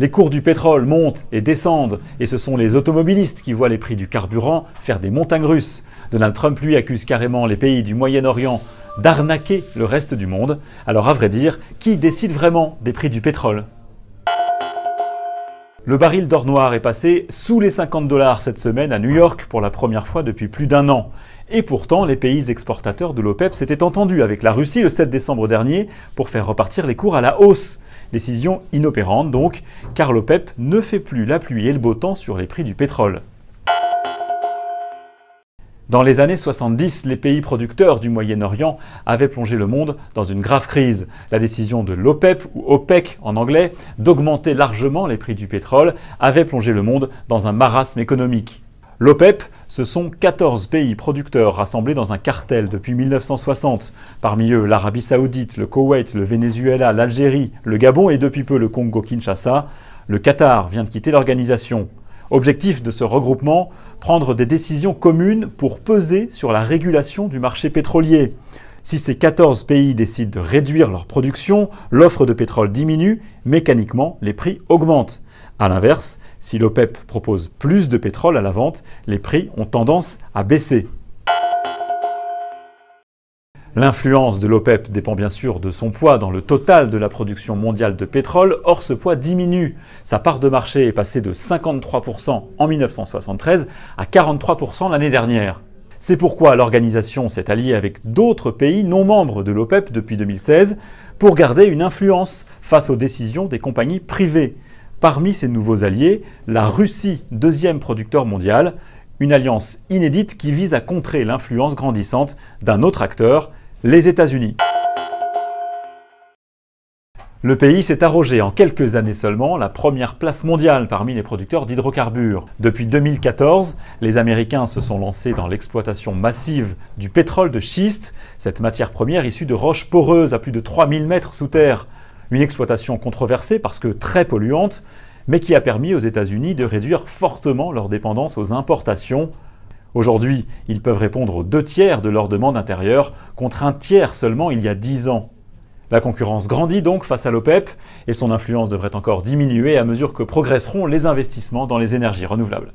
Les cours du pétrole montent et descendent, et ce sont les automobilistes qui voient les prix du carburant faire des montagnes russes. Donald Trump, lui, accuse carrément les pays du Moyen-Orient d'arnaquer le reste du monde. Alors à vrai dire, qui décide vraiment des prix du pétrole ? Le baril d'or noir est passé sous les 50 $ cette semaine à New York pour la première fois depuis plus d'1 an. Et pourtant, les pays exportateurs de l'OPEP s'étaient entendus avec la Russie le 7 décembre dernier pour faire repartir les cours à la hausse. Décision inopérante donc, car l'OPEP ne fait plus la pluie et le beau temps sur les prix du pétrole. Dans les années 70, les pays producteurs du Moyen-Orient avaient plongé le monde dans une grave crise. La décision de l'OPEP, ou OPEC en anglais, d'augmenter largement les prix du pétrole avait plongé le monde dans un marasme économique. L'OPEP, ce sont 14 pays producteurs rassemblés dans un cartel depuis 1960. Parmi eux, l'Arabie Saoudite, le Koweït, le Venezuela, l'Algérie, le Gabon et depuis peu le Congo-Kinshasa. Le Qatar vient de quitter l'organisation. Objectif de ce regroupement, prendre des décisions communes pour peser sur la régulation du marché pétrolier. Si ces 14 pays décident de réduire leur production, l'offre de pétrole diminue, mécaniquement les prix augmentent. A l'inverse, si l'OPEP propose plus de pétrole à la vente, les prix ont tendance à baisser. L'influence de l'OPEP dépend bien sûr de son poids dans le total de la production mondiale de pétrole, or ce poids diminue. Sa part de marché est passée de 53% en 1973 à 43% l'année dernière. C'est pourquoi l'organisation s'est alliée avec d'autres pays non membres de l'OPEP depuis 2016 pour garder une influence face aux décisions des compagnies privées. Parmi ces nouveaux alliés, la Russie, deuxième producteur mondial, une alliance inédite qui vise à contrer l'influence grandissante d'un autre acteur, les États-Unis. Le pays s'est arrogé en quelques années seulement la première place mondiale parmi les producteurs d'hydrocarbures. Depuis 2014, les Américains se sont lancés dans l'exploitation massive du pétrole de schiste, cette matière première issue de roches poreuses à plus de 3000 mètres sous terre. Une exploitation controversée parce que très polluante, mais qui a permis aux États-Unis de réduire fortement leur dépendance aux importations. Aujourd'hui, ils peuvent répondre aux 2/3 de leur demande intérieure, contre 1/3 seulement il y a 10 ans. La concurrence grandit donc face à l'OPEP, et son influence devrait encore diminuer à mesure que progresseront les investissements dans les énergies renouvelables.